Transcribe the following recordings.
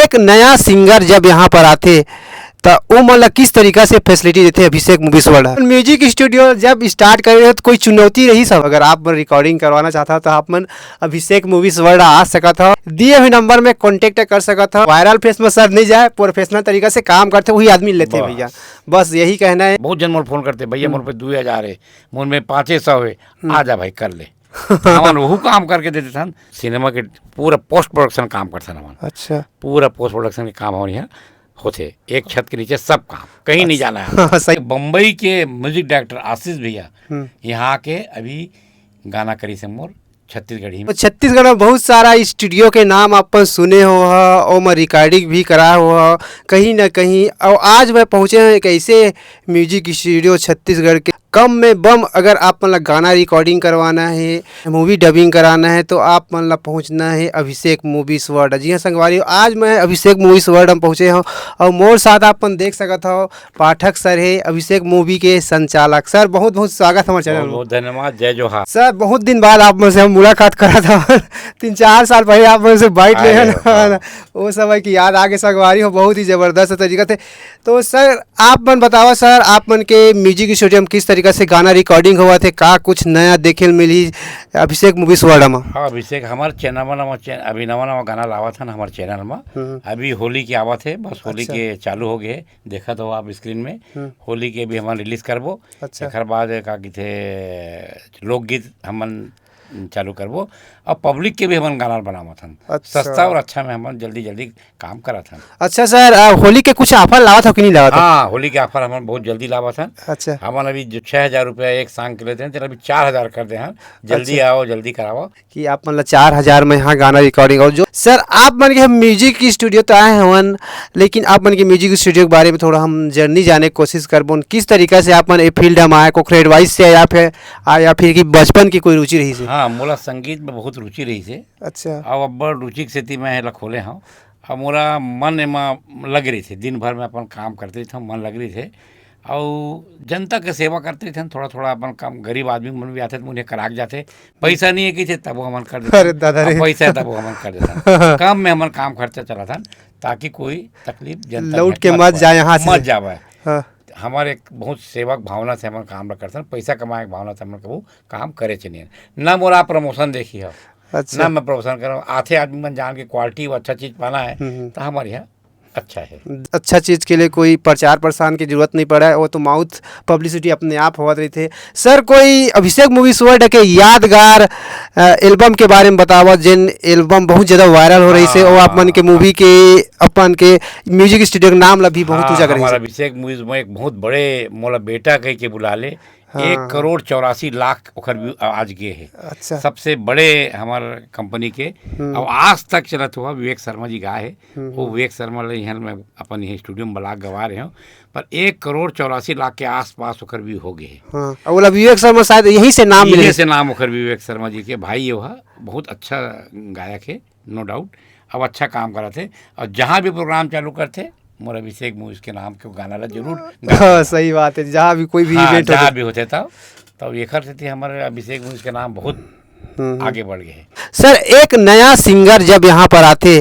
एक नया सिंगर जब यहाँ पर आते तो वो मतलब किस तरीका से फैसिलिटी देते हैं अभिषेक मूवीज वर्ल्ड म्यूजिक स्टूडियो जब स्टार्ट कर रहे हो तो कोई चुनौती रही सब? अगर आप रिकॉर्डिंग करवाना चाहता हो तो आप मन अभिषेक मूवीज वर्ल्ड आ सका था, दिए हुए नंबर में कांटेक्ट कर सका था। वायरल फेस में सर नहीं जाए, प्रोफेशनल तरीका से काम करते वही आदमी लेते हैं भैया, बस यही कहना है। बहुत जन मोर फोन करते भैया मोर पे 2000 है, मोर में 500 है, आ जा भाई कर ले। हमन वहू काम करके देते थे। सिनेमा के पूरा पोस्ट प्रोडक्शन काम करते थे हमन। अच्छा, पूरा पोस्ट प्रोडक्शन के काम हमारे यहाँ होते, एक छत के नीचे सब काम, कहीं नहीं जाना है। सही। बम्बई के म्यूजिक डायरेक्टर आशीष भैया यहाँ के अभी गाना करी से मोर छत्तीसगढ़ी में। छत्तीसगढ़ में बहुत सारा स्टूडियो के नाम अपन सुने हो और मैं रिकॉर्डिंग भी करा हो कहीं ना कहीं, और आज मैं पहुँचे हैं एक ऐसे म्यूजिक स्टूडियो छत्तीसगढ़ के कम में बम। अगर आप मतलब गाना रिकॉर्डिंग करवाना है, मूवी डबिंग कराना है तो आप मतलब पहुंचना है अभिषेक मूवीज वर्ल्ड। जी हाँ संगवारी, आज मैं अभिषेक मूवीज वर्ल्ड हम पहुंचे हूँ और मोर साथ अपन देख सकता हो पाठक सर है अभिषेक मूवी के संचालक। सर बहुत बहुत स्वागत हमारे चैनल में। बहुत धन्यवाद, जय जोहार। सर बहुत दिन बाद आप मुझसे हम मुलाकात करा था 3-4 साल पहले आप मुझसे बाइट ले ना, वो समय की याद आगे संगवारी हो, बहुत ही ज़बरदस्त तरीका थे। तो सर आप मन बताओ सर, आप मन के म्यूजिक स्टूडियो में किस तरीका से गाना रिकॉर्डिंग हुआ थे, का कुछ नया देखे मिली अभिषेक मूवीज वर्ल्ड में? हाँ अभिषेक हमारे चैनल में अभी नवा नवा गाना लावा था ना हमारे चैनल में। अभी होली की आवा थे, बस होली के चालू हो गए, देखा तो आप स्क्रीन में। होली के भी हम रिलीज करबो। अच्छा। एक बाद का थे लोकगीत हमन चालू करबो और पब्लिक के भी हमन गाना बनावा था। अच्छा। सस्ता और अच्छा में हमन जल्दी जल्दी काम करा था। अच्छा सर, होली के कुछ ऑफर लावा था कि नहीं लावा था? हाँ होली के ऑफर हमन बहुत जल्दी लावा था। अच्छा। हमन अभी जो 6000 रुपया एक सांग के लेते हैं, अभी 4000 कर दे हैं। जल्दी आओ जल्दी कराओ कि आप मतलब 4000 में यहाँ गाना रिकॉर्डिंग। और जो सर आप मन के म्यूजिक स्टूडियो तो आए हवन, लेकिन आप मन के म्यूजिक स्टूडियो के बारे में थोड़ा हम जर्नी जाने की कोशिश करबो, किस तरीका से आप मन ये फील्ड में आए, कोई एडवाइस से या फिर कि बचपन की कोई रुचि रही से? हाँ मोला संगीत में बहुत रुचि रही से। अच्छा। अब अब्बड़ रुचि के सेती मैं हेला खोले हूँ। अब मोरा मन एमा लग रही थे, दिन भर में अपन काम करते थे, मन लग रही थे और जनता के सेवा करते थे। थोड़ा थोड़ा अपन काम, गरीब आदमी मन भी आते थे, उन्हें करा जाते, पैसा नहीं है कि थे तब वो हमन कर देते। अरे दादा रे। पैसा है तब वो हमन कर देता। काम में हमन काम खर्चा चला था ताकि कोई तकलीफ जनता लौट के मत जाए यहाँ से। मत जावे। हाँ। हमारे एक बहुत सेवक भावना से हमन काम करते, पैसा कमाए के भावना से हमन कबू काम करे चाहिए ना। मोरा प्रमोशन देखी है। अच्छा। ना मैं प्रमोशन कर आते आदमी मन जान के क्वालिटी अच्छा चीज पाना है तो हमारे यहाँ अच्छा है। अच्छा चीज़ के लिए कोई प्रचार प्रसार की जरूरत नहीं पड़ा है, वो तो माउथ पब्लिसिटी अपने आप होत रही थे। सर कोई अभिषेक मूवीज वर्ल्ड के यादगार एल्बम के बारे में बतावा, जिन एल्बम बहुत ज़्यादा वायरल हो रही से और आप मन के मूवी के अपन के म्यूजिक स्टूडियो के नाम ला भी बहुत ऊँचा कर। हमारा अभिषेक मूवीज में एक बहुत बड़े मोला बेटा कह के बुला ले। 1,84,00,000 ओखर व्यू आज गए है। अच्छा। सबसे बड़े हमारे कंपनी के और आज तक चलत हुआ विवेक शर्मा जी गाए है। वो विवेक शर्मा यहाँ मैं अपन यहाँ स्टूडियो में बुला गवा रहे हूँ, पर 1,84,00,000 के आसपास ओखर व्यू हो गए है। हाँ, बोला विवेक शर्मा शायद यहीं से नाम मिले से नाम ओखर विवेक शर्मा जी के भाई ये बहुत अच्छा गायक है, नो डाउट। अब अच्छा काम करा थे और जहाँ भी प्रोग्राम चालू करते मोर अभिषेक मूवीज के नाम के गाना ला जरूर। हाँ, सही बात है, जहाँ भी कोई भी इवेंट जहाँ भी होते था तब ये खर्च थी हमारे अभिषेक मूवीज के नाम बहुत आगे बढ़ गए। सर एक नया सिंगर जब यहाँ पर आते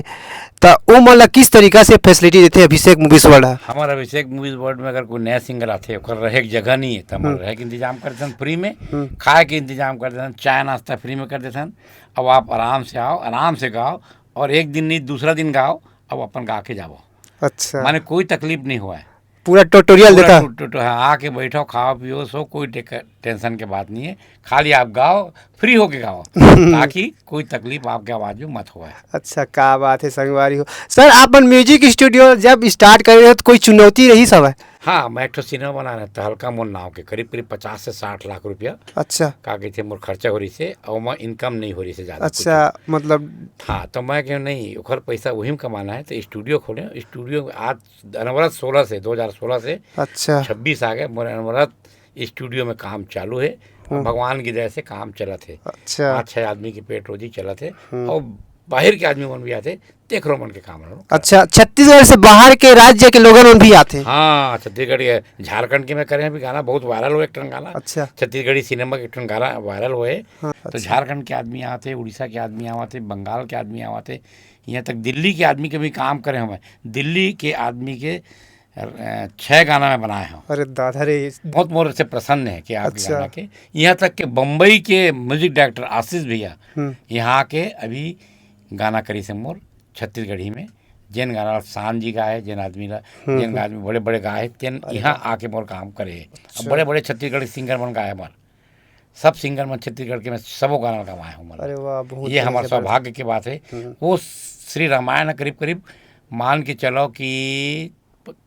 तो वो मतलब किस तरीका से फैसिलिटी देते अभिषेक मूवीज वर्ल्ड? हमारे अभिषेक मूवीज वर्ल्ड में अगर कोई नया सिंगर आते ओकर रहे के जगह नहीं है तो हम रहे के इंतजाम कर देते फ्री में, खाए के इंतजाम कर देते, चाय नाश्ता फ्री में कर देते। अब आप आराम से आओ, आराम से गाओ और एक दिन नहीं दूसरा दिन गाओ, अब अपन गा के जाओ। अच्छा। माने कोई तकलीफ नहीं हुआ है, पूरा ट्यूटोरियल देता। आके बैठो खाओ पियो सो, कोई टेंशन के बात नहीं है। खाली आप गाओ, फ्री होके गाओ ताकि कोई तकलीफ आपके आवाज में मत हुआ है। अच्छा क्या बात है संगवारी हो। सर आप म्यूजिक स्टूडियो जब स्टार्ट कर रहे हो तो कोई चुनौती रही सब है? हाँ मैं एक तो सिनेमा बना रहा था हल्का मोल नाव के करीब 50 से 60 लाख रुपया। अच्छा। का थे मोर खर्चा हो रही से और मैं इनकम नहीं हो रही से ज़्यादा। अच्छा मतलब। हाँ तो मैं क्यों नहीं ओखर पैसा वही में कमाना है तो स्टूडियो खोले। स्टूडियो आज अनवरत 2016 से अच्छा 26 आ गए मोर अनवरत स्टूडियो में काम चालू है। भगवान की दया से काम चला थे। अच्छा। 5-6 आदमी की पेट रोजी चला थे और बाहर के आदमी मन भी आते देख रो मन के काम रहो। अच्छा छत्तीसगढ़ से बाहर के राज्य के लोगों भी आते? हाँ छत्तीसगढ़ के झारखंड के में करे भी गाना बहुत वायरल हुए, एक टन गाना। अच्छा। छत्तीसगढ़ी सिनेमा के एक टन गाना वायरल हुए। हाँ, तो झारखंड के आदमी आते, उड़ीसा के आदमी आते, बंगाल के आदमी आते, यहाँ तक दिल्ली के आदमी के भी काम करे हमें, दिल्ली के आदमी के 6 गाना में बनाए हूँ। अरे दादा रे। बहुत मोर से प्रसन्न है कि आपके अच्छा। गाना के, यहाँ तक कि बम्बई के म्यूजिक डायरेक्टर आशीष भैया यहाँ के अभी गाना करी से मोर छत्तीसगढ़ी में, जिन गाना शान जी गाए, जिन आदमी बड़े बड़े गाए, तेन यहाँ आके मोर काम करे। अब बड़े बड़े छत्तीसगढ़ी सिंगर मन गाए हमार, सब सिंगर मन छत्तीसगढ़ के मैं सबो गाना गवाए हूँ। अरे वाह, बहुत ये हमारा सौभाग्य की बात है। वो श्री रामायण करीब करीब मान के चलो कि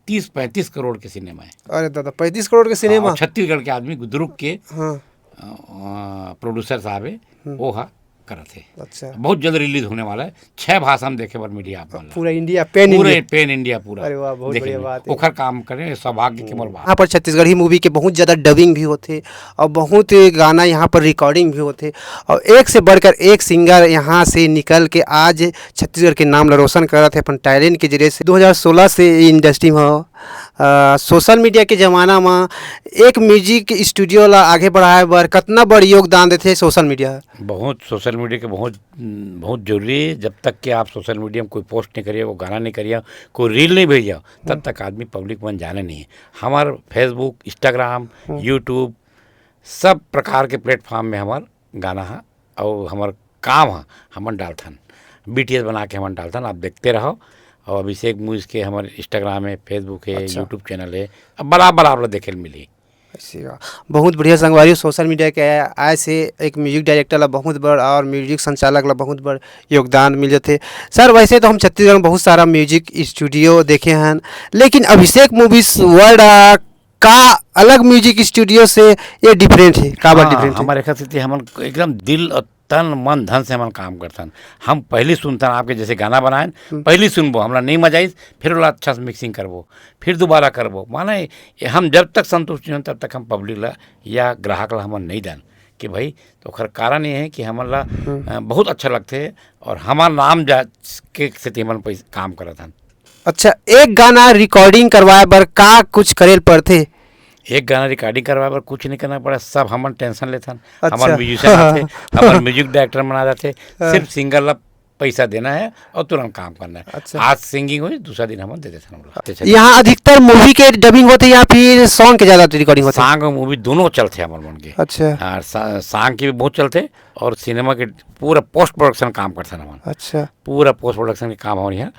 30-35 करोड़ के सिनेमा है। अरे दादा, 35 करोड़ के सिनेमा। छत्तीसगढ़ के आदमी गुदरुक के हाँ। प्रोड्यूसर साहब है, वो हा करत है। अच्छा, बहुत जल्द रिलीज होने वाला है। 6 भाषा में देखे पर मीडिया आप पूरा India, pen India, pen India पूरा। अरे वाह, बहुत बढ़िया बात है। ओखर काम करें, सौभाग्य के मोर बात। यहाँ पर छत्तीसगढ़ी मूवी के बहुत ज़्यादा डबिंग भी होते और बहुत गाना यहाँ पर रिकॉर्डिंग भी होते और एक से बढ़कर एक सिंगर यहाँ से निकल के आज छत्तीसगढ़ के नाम ला रोशन करत है अपन टैलेंट के जरिए से। 2016 से इंडस्ट्री में सोशल मीडिया के ज़माना में एक म्यूजिक स्टूडियो ला आगे बढ़ाए बर कितना बड़ योगदान देते सोशल मीडिया। बहुत सोशल मीडिया के बहुत जरूरी है। जब तक कि आप सोशल मीडिया में कोई पोस्ट नहीं करिए, वो गाना नहीं करिए, कोई रील नहीं भेजिए, तब तक आदमी पब्लिक में जाने नहीं है। हमार फेसबुक, इंस्टाग्राम, यूट्यूब सब प्रकार के प्लेटफॉर्म में हमार गाना है और हमार काम है, हमन डालथन BTS बना के हमन डालथन। आप देखते रहो। और अभिषेक मूवीज के हमारे इंस्टाग्राम है, फेसबुक है, यूट्यूब चैनल है, अब बराबर आप लोग देखे मिली। बहुत बढ़िया संगवारी, सोशल मीडिया के आय से एक म्यूजिक डायरेक्टर ला बहुत बड़ और म्यूजिक संचालक ला बहुत बड़ योगदान मिल जाते। सर वैसे तो हम छत्तीसगढ़ में बहुत सारा म्यूजिक स्टूडियो देखे हैं, लेकिन अभिषेक मूवीज वर्ल्ड का अलग म्यूजिक स्टूडियो से ये डिफरेंट है। का बात डिफरेंट है? हमारे ख्याल से हम एकदम दिल और तन मन धन से हम काम करतन। हम पहले सुनतन आपके जैसे गाना बनाएं, पहले सुनबो, हमरा नहीं मजा आई, फिर वाला अच्छा से मिक्सिंग करबो, फिर दोबारा करबो। माने हम जब तक संतुष्ट नहीं तब तक हम पब्लिक ला या ग्राहक ला हम नहीं दें कि भाई। तो ओकर कारण ये है कि हमारा बहुत अच्छा लगते है और हमारा नाम जा के स्थिति में काम करत हन। अच्छा, एक गाना रिकॉर्डिंग करवाए बर का कुछ करेल पड़थे? एक गाना रिकॉर्डिंग करवाए पर कुछ नहीं करना पड़ा, सब हमन टेंशन लेते हैं। हमारे म्यूजिशियन आते, हमारे म्यूजिक डायरेक्टर बना जाते, सिर्फ सिंगर ला पैसा देना है और तुरंत काम करना है। अच्छा। आज सिंगिंग हुई, दूसरा दिन हम दे देते हैं। यहाँ अधिकतर मूवी के डबिंग होते या फिर सॉन्ग के ज्यादा रिकॉर्डिंग होते? सॉन्ग और मूवी दोनों चलते हैं हमारे मन के। अच्छा। सॉन्ग के भी बहुत चलते और सिनेमा के पूरा पोस्ट प्रोडक्शन काम करते हैं हमारे। अच्छा, पूरा पोस्ट प्रोडक्शन के काम हमारे यहाँ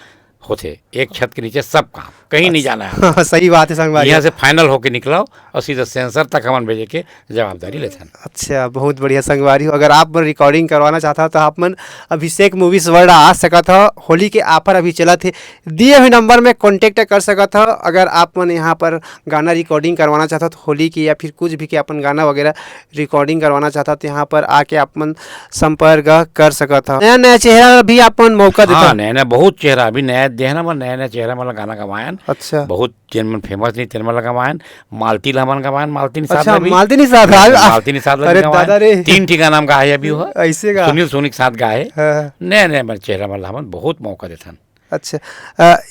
होते, एक छत के नीचे सब काम, कहीं नहीं जाना है। सही बात है संगवारी, यहाँ से फाइनल होके निकलाओ और सीधा सेंसर तक हम भेजे के जवाबदारी लेते हैं। अच्छा, बहुत बढ़िया संगवारी। अगर आप मन रिकॉर्डिंग करवाना चाहता तो आप मन अभिषेक मूवीज वर्ल्ड आ सका था। होली के ऑफर अभी चला थे, दिए हुए नंबर में कॉन्टेक्ट कर सका था। अगर आप मन यहाँ पर गाना रिकॉर्डिंग करवाना चाहता तो होली की या फिर कुछ भी के अपन गाना वगैरह रिकॉर्डिंग करवाना चाहता तो यहाँ पर आके आप मन संपर्क कर सका था। नया नया चेहरा भी आप मन मौका देता। नया नया बहुत चेहरा अभी नया देना, नया नया चेहरा मतलब गाना गवायन। अच्छा, बहुत जिनमन फेमस नहीं तेन मन गवायन। मालती हमन गवायन, मालती निषाद। अच्छा, मालती निषाद, मालती निषाद। अरे दादा रे, 3 ठिका नाम गाए अभी हो ऐसे गा सुनील सोनी के साथ गाए। नया नया चेहरा मतलब हमन बहुत मौका देथन। अच्छा,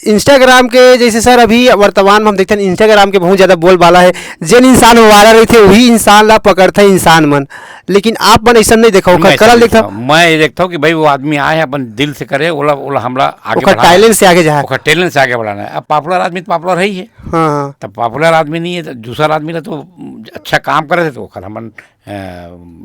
इंस्टाग्राम के जैसे सर अभी वर्तमान में हम देखते हैं इंस्टाग्राम के बहुत ज़्यादा बोलबाला है, जिन इंसान वायरल रही थे वही इंसान ला पकड़ता है इंसान मन, लेकिन आप मन ऐसा नहीं देखा करल देखता। मैं ये देखता हूँ कि भाई वो आदमी आए अपन दिल से करे, ओला ओला हमला आगे टैलेंट से आगे जाए, टैलेंट से आगे बढ़ाना है। अब पॉपुलर आदमी तो पॉपुलर ही है। हाँ, तब पॉपुलर आदमी नहीं है तो दूसरा आदमी ला तो अच्छा काम करे थे तो हमन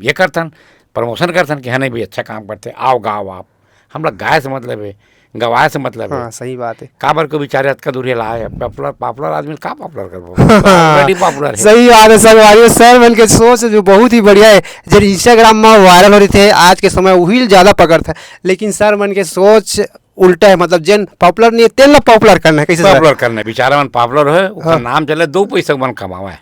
ये करतन, प्रमोशन करतन कि हाँ नहीं भाई अच्छा काम करते, आओ गाओ आप। हम लोग गाय से मतलब है, गवाए से मतलब है। सही बात है। काबर को बेचारे अतका दूर लाए, पॉपुलर आदमी का पॉपुलर कर पॉपुलर है। सही बात है सर। सर मन के सोच जो बहुत ही बढ़िया है, जब इंस्टाग्राम में वायरल हो रही थे आज के समय वही ज़्यादा पकड़ता है, लेकिन सर मन के सोच उल्टा है। मतलब जिन पॉपुलर नहीं है तेल ना पॉपुलर करना है, कैसे पॉपुलर करना है। बेचारा मन पॉपुलर है, उसका नाम चले, 2 पैसा मन कमावा है।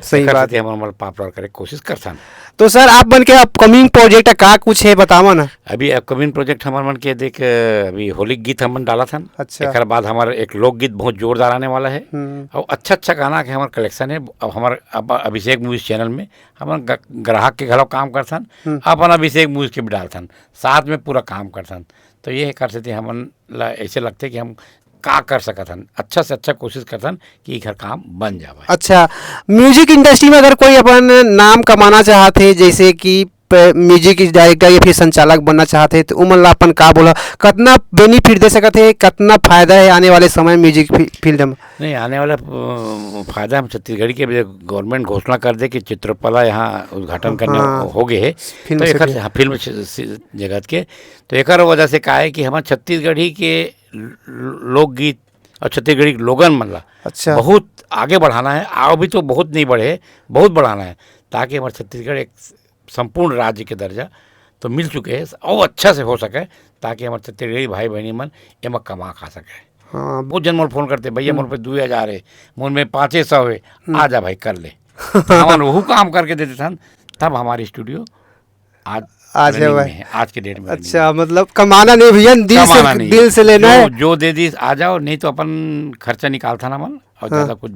सही बात है, हम पॉपुलर करे कोशिश करता है। तो सर आप मन के अपकमिंग प्रोजेक्ट का कुछ है बतावा ना? अभी अपकमिंग प्रोजेक्ट हमारे मन के देख, अभी होली गीत हम डाला था। अच्छा, एक बाद हमारे एक लोकगीत बहुत जोरदार आने वाला है और अच्छा गाना के हमारे कलेक्शन है। अब हमारे अभिषेक मूवीज चैनल में हम ग्राहक के घर काम करथन, अपन अभिषेक मूवीज के भी डालथन, साथ में पूरा काम करथन। तो ये कर सकते हमन ऐसे लगते कि हम का कर सकथन, अच्छा से अच्छा कोशिश करथन कि घर काम बन जाए। अच्छा, म्यूजिक इंडस्ट्री में अगर कोई अपन नाम कमाना चाहते जैसे कि म्यूजिक डायरेक्टर या फिर संचालक बनना चाहते हैं तो उमन ला अपन का बोला कितना बेनिफिट दे सकते हैं, कितना फायदा है आने वाले समय म्यूजिक फील्ड में? नहीं, आने वाला फायदा हम छत्तीसगढ़ के गवर्नमेंट घोषणा कर दे कि चित्रकला यहाँ उद्घाटन करने हो गए है फिल्म तो से एकर फिल्म जगत के, तो एकर वजह से का है कि हमारे छत्तीसगढ़ी के लोकगीत और छत्तीसगढ़ी लोगन मन ला अच्छा। बहुत आगे बढ़ाना है। अभी तो बहुत नहीं बढ़े, बहुत बढ़ाना है ताकि हमारे छत्तीसगढ़ एक संपूर्ण राज्य के दर्जा तो मिल चुके हैं और अच्छा से हो सके ताकि हमारे छत्तीसगढ़ी भाई बहनी मन एमा कमा खा सके। हाँ बहुत जन मोल फोन करते भैया मोल पे 2000 है, मोल में 500 है, आ जा भाई कर ले। हमन वहू काम करके देते थे तब हमारी स्टूडियो आज है running भाई। में है, आज के डेट में running अच्छा, मतलब कमाना नहीं भैया, कमाना नहीं, दिल से लेना है। जो दे दी आ जाओ, नहीं तो अपन खर्चा निकालता ना मन और ज़्यादा कुछ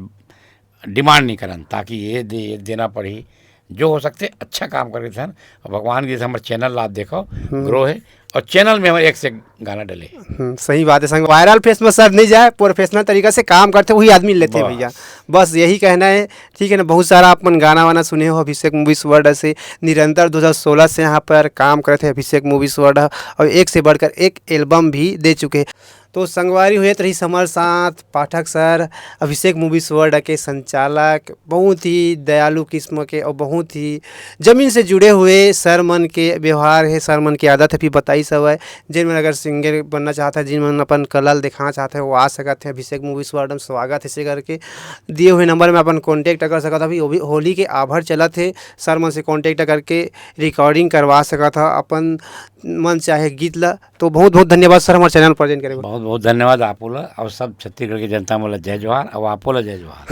डिमांड नहीं करन ताकि ये देना पड़ी। जो हो सकते अच्छा काम करके थे और भगवान की जैसे हमारे चैनल आप देखो ग्रो है और चैनल में हमारे एक से गाना डले। सही बात है संग, वायरल फेस में सर नहीं जाए, प्रोफेशनल तरीका से काम करते वही आदमी लेते हैं भैया, बस यही कहना है। ठीक है ना, बहुत सारा अपन गाना वाना सुने हो अभिषेक मूवीज वर्ल्ड से, निरंतर 2016 से यहाँ पर काम करते हैं अभिषेक मूवीज वर्ल्ड और एक से बढ़कर एक एल्बम भी दे चुके हैं। तो संगवारी हुए रही हमारे साथ पाठक सर, अभिषेक मूवीज वर्ल्ड के संचालक, बहुत ही दयालु किस्म के और बहुत ही ज़मीन से जुड़े हुए सर मन के व्यवहार है, सर मन की आदत है भी बताई सब है। जिन मन अगर सिंगर बनना चाहता है, जिन मन अपन कला दिखाना चाहते हैं वो आ सकते हैं अभिषेक मूवीज वर्ल्ड में। स्वागत है इसे करके दिए हुए नंबर में अपन कॉन्टेक्ट कर सकता था। अभी होली के आभर चला थे, सर मन से कॉन्टेक्ट करके रिकॉर्डिंग करवा सका था अपन मन चाहे गीत ला। तो बहुत बहुत धन्यवाद सर हमारे चैनल प्रेजेंट करेंगे। बहुत बहुत धन्यवाद आपोला और सब छत्तीसगढ़ की जनता मोला जय जोहार और आपोला जय जोहार।